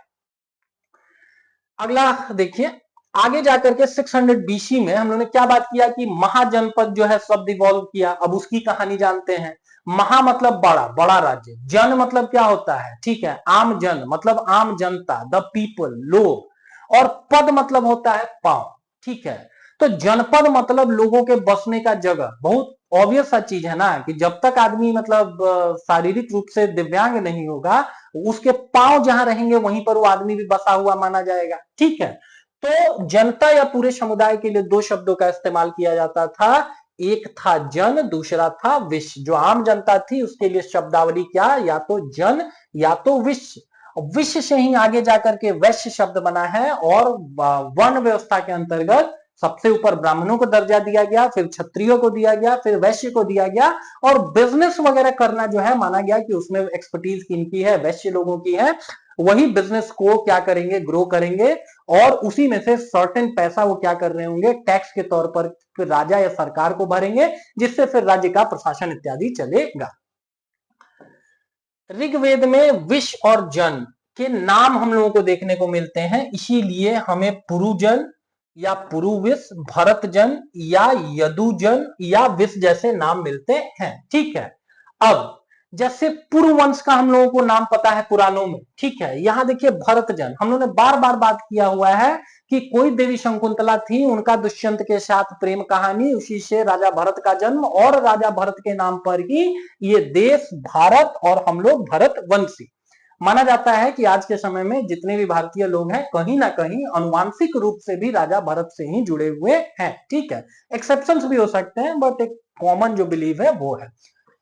अगला देखिए, आगे जाकर के 600 बीसी में हम लोगों ने क्या बात किया कि महाजनपद जो है शब्द इवॉल्व किया। अब उसकी कहानी जानते हैं। महा मतलब बड़ा, बड़ा राज्य। जन मतलब क्या होता है, ठीक है, आम जन मतलब आम जनता, द पीपल, लोग। और पद मतलब होता है पांव, ठीक है। तो जनपद मतलब लोगों के बसने का जगह। बहुत ऑब्वियस सा चीज है ना कि जब तक आदमी मतलब शारीरिक रूप से दिव्यांग नहीं होगा, उसके पांव जहां रहेंगे वहीं पर वो आदमी भी बसा हुआ माना जाएगा, ठीक है। तो जनता या पूरे समुदाय के लिए दो शब्दों का इस्तेमाल किया जाता था। एक था जन, दूसरा था विश्व। जो आम जनता थी उसके लिए शब्दावली क्या, या तो जन या तो विश्व। विश्व से ही आगे जाकर के वैश्य शब्द बना है, और वर्ण व्यवस्था के अंतर्गत सबसे ऊपर ब्राह्मणों को दर्जा दिया गया, फिर क्षत्रियों को दिया गया, फिर वैश्य को दिया गया। और बिजनेस वगैरह करना जो है माना गया कि उसमें एक्सपर्टीज किनकी है, वैश्य लोगों की है। वही बिजनेस को क्या करेंगे, ग्रो करेंगे, और उसी में से सर्टेन पैसा वो क्या कर रहे होंगे, टैक्स के तौर पर फिर राजा या सरकार को भरेंगे, जिससे फिर राज्य का प्रशासन इत्यादि चलेगा। ऋग्वेद में विश और जन के नाम हम लोगों को देखने को मिलते हैं, इसीलिए हमें पुरुजन या पुरुविश, भरतजन या यदुजन या विश जैसे नाम मिलते हैं, ठीक है। अब जैसे पुरुवंश का हम लोगों को नाम पता है पुराणों में, ठीक है। यहां देखिए भरतजन, हम लोगों ने बार बार बात किया हुआ है कि कोई देवी शकुंतला थी, उनका दुष्यंत के साथ प्रेम कहानी, उसी से राजा भरत का जन्म, और राजा भरत के नाम पर ही ये देश भारत और हम लोग भरतवंशी। माना जाता है कि आज के समय में जितने भी भारतीय लोग हैं कहीं ना कहीं अनुवांशिक रूप से भी राजा भरत से ही जुड़े हुए हैं, ठीक है। एक्सेप्शंस भी हो सकते हैं, बट एक कॉमन जो बिलीव है वो है।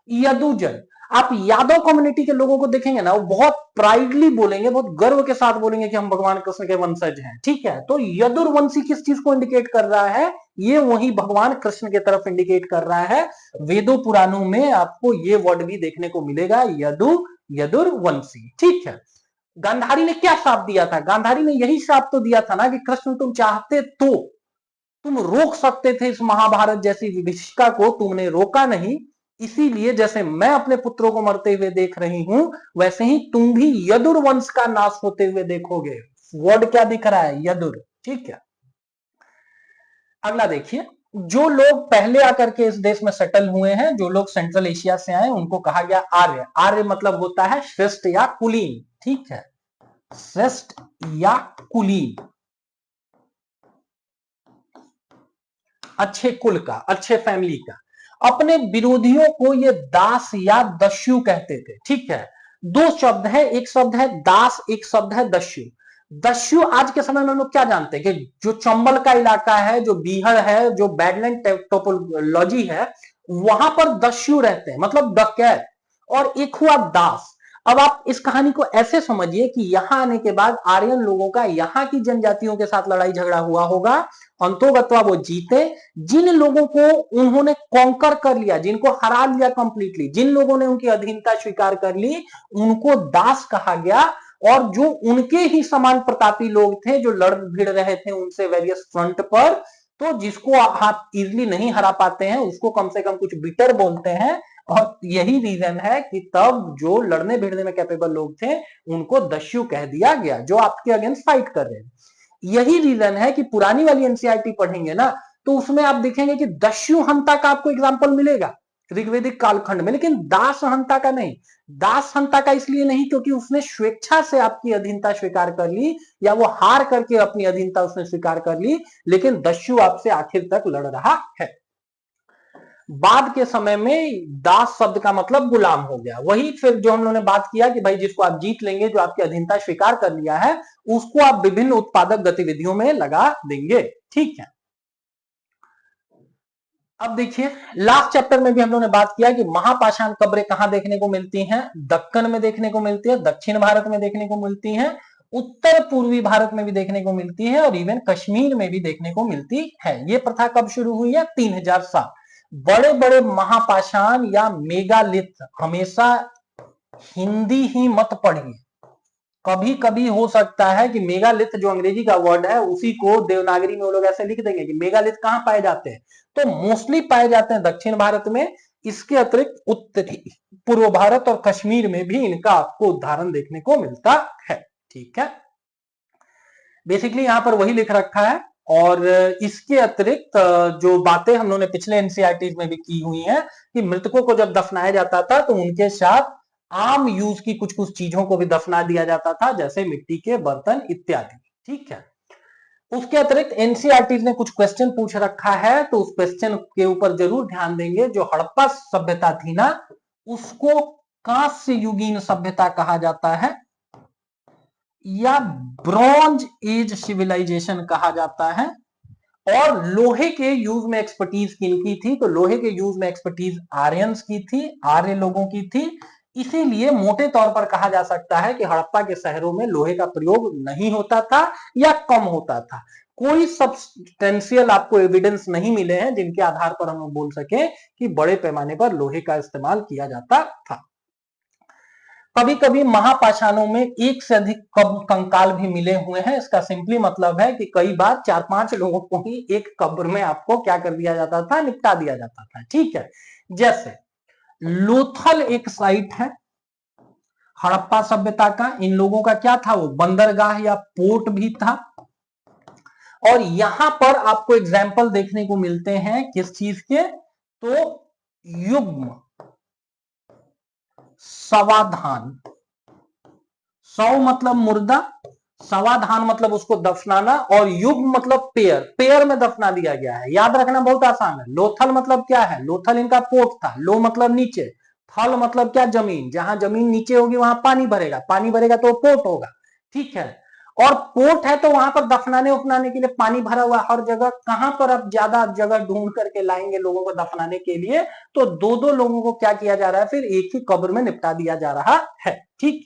यदुजन, आप यादव कम्युनिटी के लोगों को देखेंगे ना, वो बहुत प्राइडली बोलेंगे, बहुत गर्व के साथ बोलेंगे कि हम भगवान कृष्ण के वंशज हैं, ठीक है। तो यदुर्वंशी किस चीज को इंडिकेट कर रहा है, ये वही भगवान कृष्ण की तरफ इंडिकेट कर रहा है। वेदों पुराणों में आपको ये वर्ड भी देखने को मिलेगा, यदुर्वंशी, ठीक है। गांधारी ने क्या श्राप दिया था, गांधारी ने यही श्राप तो दिया था ना कि कृष्ण तुम चाहते तो तुम रोक सकते थे इस महाभारत जैसी विभीषिका को, तुमने रोका नहीं। इसीलिए जैसे मैं अपने पुत्रों को मरते हुए देख रही हूं, वैसे ही तुम भी यदुर वंश का नाश होते हुए देखोगे। वर्ड क्या दिख रहा है, यदुर, ठीक है। अगला देखिए, जो लोग पहले आकर के इस देश में सेटल हुए हैं, जो लोग सेंट्रल एशिया से आए, उनको कहा गया आर्य। आर्य मतलब होता है श्रेष्ठ या कुलीन, ठीक है, श्रेष्ठ या कुलीन, अच्छे कुल का, अच्छे फैमिली का। अपने विरोधियों को ये दास या दस्यु कहते थे, ठीक है। दो शब्द है, एक शब्द है दास, एक शब्द है दस्यु। दस्यु आज के समय में हम लोग क्या जानते हैं कि जो चंबल का इलाका है, जो बीहड़ है, जो बैडलैंड टोपोलॉजी है, वहां पर दस्यु रहते हैं, मतलब डकैत। और एक हुआ दास। अब आप इस कहानी को ऐसे समझिए कि यहां आने के बाद आर्यन लोगों का यहां की जनजातियों के साथ लड़ाई झगड़ा हुआ होगा, अंतोगत्वा वो जीते। जिन लोगों को उन्होंने कॉन्कर कर लिया, जिनको हरा लिया कंप्लीटली, जिन लोगों ने उनकी अधीनता स्वीकार कर ली, उनको दास कहा गया। और जो उनके ही समान प्रतापी लोग थे, जो लड़ भिड़ रहे थे उनसे वेरियस फ्रंट पर, तो जिसको आप इजिली नहीं हरा पाते हैं उसको कम से कम कुछ बिटर बोलते हैं। और यही रीजन है कि तब जो लड़ने भिड़ने में कैपेबल लोग थे उनको दस्यु कह दिया गया, जो आपके अगेंस्ट फाइट कर रहे हैं। यही रीजन है कि पुरानी वाली एनसीईआरटी पढ़ेंगे ना, तो उसमें आप देखेंगे कि दस्यु हंता का आपको एग्जांपल मिलेगा। ऋग्वेदिक कालखंड में, लेकिन दास हंता का नहीं। दास हंता का इसलिए नहीं क्योंकि उसने स्वेच्छा से आपकी अधीनता स्वीकार कर ली, या वो हार करके अपनी अधीनता उसने स्वीकार कर ली, लेकिन दस्यु आपसे आखिर तक लड़ रहा है। बाद के समय में दास शब्द का मतलब गुलाम हो गया। वही फिर जो हम लोगों ने बात किया कि भाई जिसको आप जीत लेंगे, जो आपकी अधीनता स्वीकार कर लिया है, उसको आप विभिन्न उत्पादक गतिविधियों में लगा देंगे। ठीक है, अब देखिए लास्ट चैप्टर में भी हम लोगों ने बात किया कि महापाषाण कब्रें कहां देखने को मिलती हैं। दक्कन में देखने को मिलती है, दक्षिण भारत में देखने को मिलती हैं, उत्तर पूर्वी भारत में भी देखने को मिलती है, और इवन कश्मीर में भी देखने को मिलती है। ये प्रथा कब शुरू हुई है? 3000 साल। बड़े बड़े महापाषाण या मेगालिथ हमेशा हिंदी ही मत पढ़िए। कभी कभी हो सकता है कि मेगालिथ जो अंग्रेजी का वर्ड है उसी को देवनागरी में वो लोग ऐसे लिख देंगे कि मेगालिथ कहां पाए जाते हैं, तो मोस्टली पाए जाते हैं दक्षिण भारत में। इसके अतिरिक्त उत्तरी पूर्व भारत और कश्मीर में भी इनका आपको उदाहरण देखने को मिलता है। ठीक है, बेसिकली यहां पर वही लिख रखा है। और इसके अतिरिक्त जो बातें हम लोगों ने पिछले एनसीईआरटी में भी की हुई हैं कि मृतकों को जब दफनाया जाता था तो उनके साथ आम यूज की कुछ कुछ चीजों को भी दफना दिया जाता था, जैसे मिट्टी के बर्तन इत्यादि। ठीक है, उसके अतिरिक्त एनसीईआरटी ने कुछ क्वेश्चन पूछ रखा है, तो उस क्वेश्चन के ऊपर जरूर ध्यान देंगे। जो हड़प्पा सभ्यता थी ना, उसको कांस्य युगीन सभ्यता कहा जाता है या ब्रॉन्ज एज सिविलाइजेशन कहा जाता है। और लोहे के यूज में एक्सपर्टीज किनकी थी? तो लोहे के यूज में एक्सपर्टीज आर्यंस की थी, आर्य लोगों की थी। इसीलिए मोटे तौर पर कहा जा सकता है कि हड़प्पा के शहरों में लोहे का प्रयोग नहीं होता था या कम होता था। कोई सब्सटेंशियल आपको एविडेंस नहीं मिले हैं जिनके आधार पर हम बोल सके कि बड़े पैमाने पर लोहे का इस्तेमाल किया जाता था। कभी कभी महापाषाणों में एक से अधिक कंकाल भी मिले हुए हैं। इसका सिंपली मतलब है कि कई बार 4-5 लोगों को ही एक कब्र में आपको क्या कर दिया जाता था? निपटा दिया जाता था। ठीक है, जैसे लोथल एक साइट है हड़प्पा सभ्यता का। इन लोगों का क्या था? वो बंदरगाह या पोर्ट भी था। और यहां पर आपको एग्जाम्पल देखने को मिलते हैं किस चीज के? तो युग्म समाधान। सौ मतलब मुर्दा, समाधान मतलब उसको दफनाना, और युग मतलब पेयर, पेयर में दफना दिया गया है। याद रखना बहुत आसान है। लोथल मतलब क्या है? लोथल इनका पोर्ट था। लो मतलब नीचे, थल मतलब क्या? जमीन। जहां जमीन नीचे होगी वहां पानी भरेगा, पानी भरेगा तो पोर्ट होगा। ठीक है, और पोर्ट है तो वहां पर दफनाने उफनाने के लिए पानी भरा हुआ हर जगह। कहां पर अब ज्यादा जगह ढूंढ करके लाएंगे लोगों को दफनाने के लिए? तो दो दो लोगों को क्या किया जा रहा है? फिर एक ही कब्र में निपटा दिया जा रहा है। ठीक,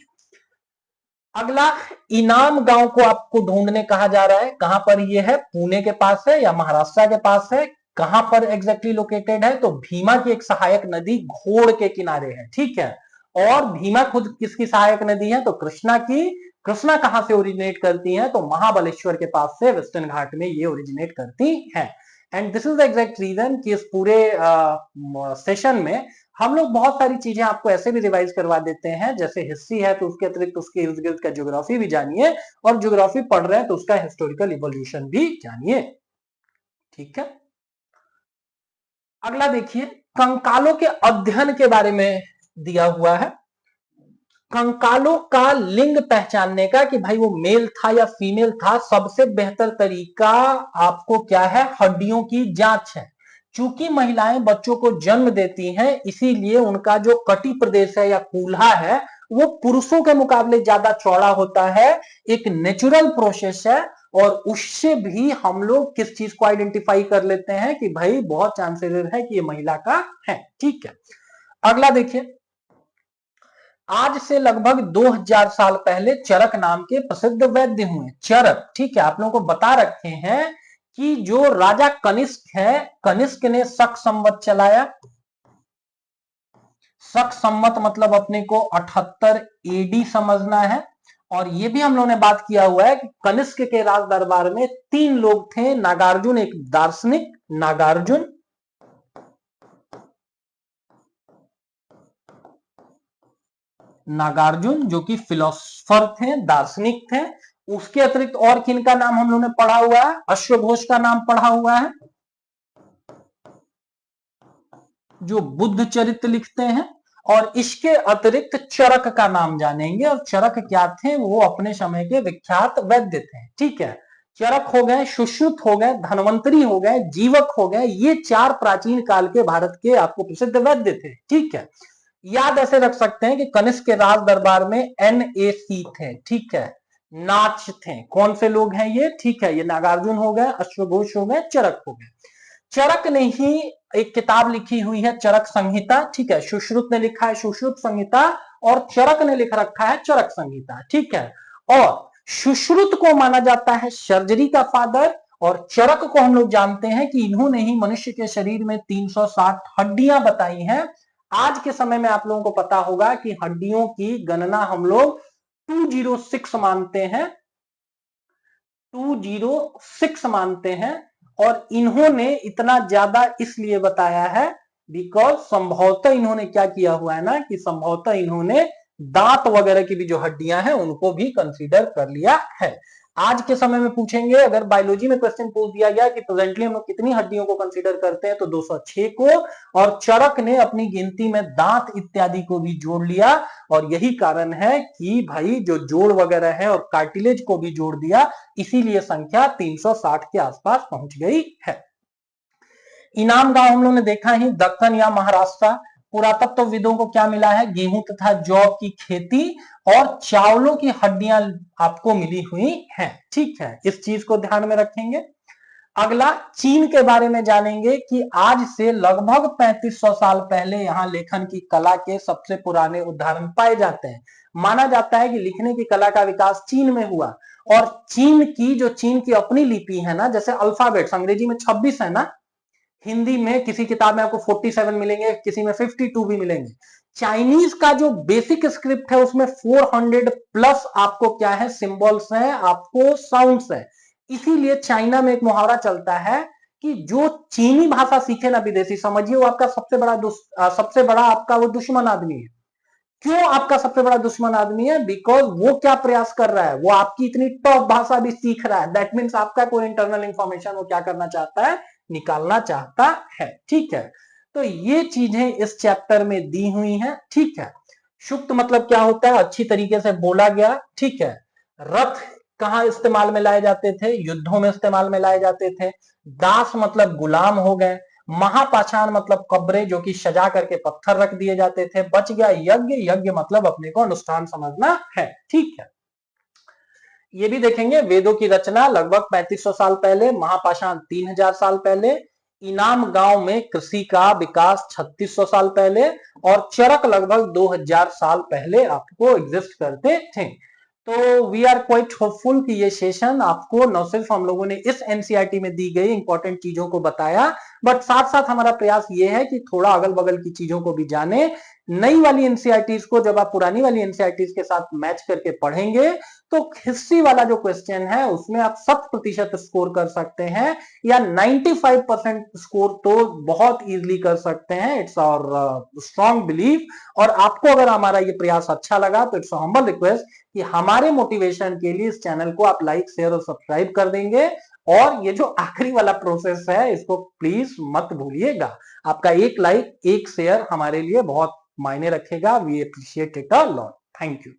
अगला इनाम गांव को आपको ढूंढने कहा जा रहा है। कहां पर ये है? पुणे के पास है या महाराष्ट्र के पास है? कहां पर एग्जैक्टली लोकेटेड है? तो भीमा की एक सहायक नदी घोड़ के किनारे है। ठीक है, और भीमा खुद किसकी सहायक नदी है? तो कृष्णा की। कृष्णा कहां से ओरिजिनेट करती है? तो महाबलेश्वर के पास से वेस्टर्न घाट में ये ओरिजिनेट करती है। And this is the exact reason कि इस पूरे सेशन में हम लोग बहुत सारी चीजें आपको ऐसे भी रिवाइज करवा देते हैं, जैसे हिस्ट्री है तो उसके अतिरिक्त उसके इर्द गिर्द का ज्योग्राफी भी जानिए, और ज्योग्राफी पढ़ रहे हैं तो उसका हिस्टोरिकल इवोल्यूशन भी जानिए। ठीक है, अगला देखिए कंकालों के अध्ययन के बारे में दिया हुआ है। कंकालों का लिंग पहचानने का कि भाई वो मेल था या फीमेल था, सबसे बेहतर तरीका आपको क्या है? हड्डियों की जांच है। चूंकि महिलाएं बच्चों को जन्म देती हैं, इसीलिए उनका जो कटी प्रदेश है या कूल्हा है वो पुरुषों के मुकाबले ज्यादा चौड़ा होता है। एक नेचुरल प्रोसेस है, और उससे भी हम लोग किस चीज को आइडेंटिफाई कर लेते हैं कि भाई बहुत चांसेस है कि ये महिला का है। ठीक है, अगला देखिए आज से लगभग 2000 साल पहले चरक नाम के प्रसिद्ध वैद्य हुए। चरक, ठीक है, आप लोगों को बता रखे हैं कि जो राजा कनिष्क है, कनिष्क ने शक संवत चलाया। शक संवत मतलब अपने को 78 एडी समझना है। और ये भी हम लोगों ने बात किया हुआ है कि कनिष्क के राज दरबार में 3 लोग थे। नागार्जुन एक दार्शनिक, नागार्जुन नागार्जुन जो कि फिलोसफर थे, दार्शनिक थे। उसके अतिरिक्त और किनका नाम हम लोगों ने पढ़ा हुआ है? अश्वघोष का नाम पढ़ा हुआ है। जो बुद्ध चरित्र लिखते हैं, और इसके अतिरिक्त चरक का नाम जानेंगे। और चरक क्या थे? वो अपने समय के विख्यात वैद्य थे। ठीक है, चरक हो गए, सुश्रुत हो गए, धन्वंतरी हो गए, जीवक हो गए, ये चार प्राचीन काल के भारत के आपको प्रसिद्ध वैद्य थे। ठीक है, याद ऐसे रख सकते हैं कि कनिष्क के राज दरबार में NAC थे। ठीक है, नाच थे। कौन से लोग हैं ये? ठीक है, ये नागार्जुन हो गए, अश्वघोष हो गए, चरक हो गए। चरक ने ही एक किताब लिखी हुई है, चरक संहिता। ठीक है, सुश्रुत ने लिखा है सुश्रुत संहिता, और चरक ने लिख रखा है चरक संहिता। ठीक है, और सुश्रुत को माना जाता है सर्जरी का फादर, और चरक को हम लोग जानते हैं कि इन्होंने ही मनुष्य के शरीर में 360 हड्डियां बताई हैं। आज के समय में आप लोगों को पता होगा कि हड्डियों की गणना हम लोग 206 मानते हैं, 206 मानते हैं। और इन्होंने इतना ज्यादा इसलिए बताया है बिकॉज संभवतः इन्होंने क्या किया हुआ है ना, कि संभवतः इन्होंने दांत वगैरह की भी जो हड्डियां हैं उनको भी कंसीडर कर लिया है। आज के समय में पूछेंगे, अगर बायोलॉजी में क्वेश्चन पूछ दिया गया कि प्रेजेंटली हम लोग कितनी हड्डियों को कंसीडर करते हैं, तो 206 को। और चरक ने अपनी गिनती में दांत इत्यादि को भी जोड़ लिया, और यही कारण है कि भाई जो जोड़ वगैरह है और कार्टिलेज को भी जोड़ दिया, इसीलिए संख्या 360 के आसपास पहुंच गई है। इनाम गांव हम लोग ने देखा ही, दक्कन या महाराष्ट्र। पुरातत्वविदों को क्या मिला है? गेहूं तथा जौ की खेती और चावलों की हड्डियां आपको मिली हुई हैं। ठीक है, इस चीज को ध्यान में रखेंगे। अगला चीन के बारे में जानेंगे कि आज से लगभग 3500 साल पहले यहां लेखन की कला के सबसे पुराने उदाहरण पाए जाते हैं। माना जाता है कि लिखने की कला का विकास चीन में हुआ, और चीन की अपनी लिपि है ना, जैसे अल्फाबेट्स अंग्रेजी में 26 है ना, हिंदी में किसी किताब में आपको 47 मिलेंगे, किसी में 52 भी मिलेंगे। चाइनीज का जो बेसिक स्क्रिप्ट है उसमें 400 प्लस आपको क्या है? सिंबल्स है, आपको साउंड्स है। इसीलिए चाइना में एक मुहावरा चलता है कि जो चीनी भाषा सीखे ना विदेशी, समझिए वो आपका सबसे बड़ा आपका वो दुश्मन आदमी है। क्यों आपका सबसे बड़ा दुश्मन आदमी है? बिकॉज वो क्या प्रयास कर रहा है? वो आपकी इतनी टफ भाषा भी सीख रहा है। दैट मीन्स आपका कोई इंटरनल इंफॉर्मेशन वो क्या करना चाहता है? निकालना चाहता है। ठीक है, तो ये चीजें इस चैप्टर में दी हुई हैं। ठीक है, सुक्त मतलब क्या होता है? अच्छी तरीके से बोला गया। ठीक है, रथ कहां इस्तेमाल में लाए जाते थे? युद्धों में इस्तेमाल में लाए जाते थे। दास मतलब गुलाम हो गए। महापाषाण मतलब कब्रें जो कि सजा करके पत्थर रख दिए जाते थे। बच गया यज्ञ, यज्ञ मतलब अपने को अनुष्ठान समझना है। ठीक है, ये भी देखेंगे। वेदों की रचना लगभग 3500 साल पहले, महापाषाण 3000 साल पहले, इनाम गांव में कृषि का विकास 3600 साल पहले, और चरक लगभग 2000 साल पहले आपको एग्जिस्ट करते थे। तो वी आर क्वाइट होपफुल कि ये सेशन आपको न सिर्फ हम लोगों ने इस एनसीईआरटी में दी गई इंपॉर्टेंट चीजों को बताया, बट साथ साथ हमारा प्रयास ये है कि थोड़ा अगल बगल की चीजों को भी जाने। नई वाली एनसीईआरटीज को जब आप पुरानी वाली एनसीईआरटीज के साथ मैच करके पढ़ेंगे, तो हिस्ट्री वाला जो क्वेश्चन है उसमें आप 100% स्कोर कर सकते हैं, या 95% स्कोर तो बहुत इजीली कर सकते हैं। It's our strong belief. और आपको अगर हमारा ये प्रयास अच्छा लगा तो इट्स हम्बल रिक्वेस्ट कि हमारे मोटिवेशन के लिए इस चैनल को आप लाइक, शेयर और सब्सक्राइब कर देंगे। और ये जो आखिरी वाला प्रोसेस है इसको प्लीज मत भूलिएगा। आपका एक लाइक, एक शेयर हमारे लिए बहुत मायने रखेगा। We appreciate it a lot. Thank you.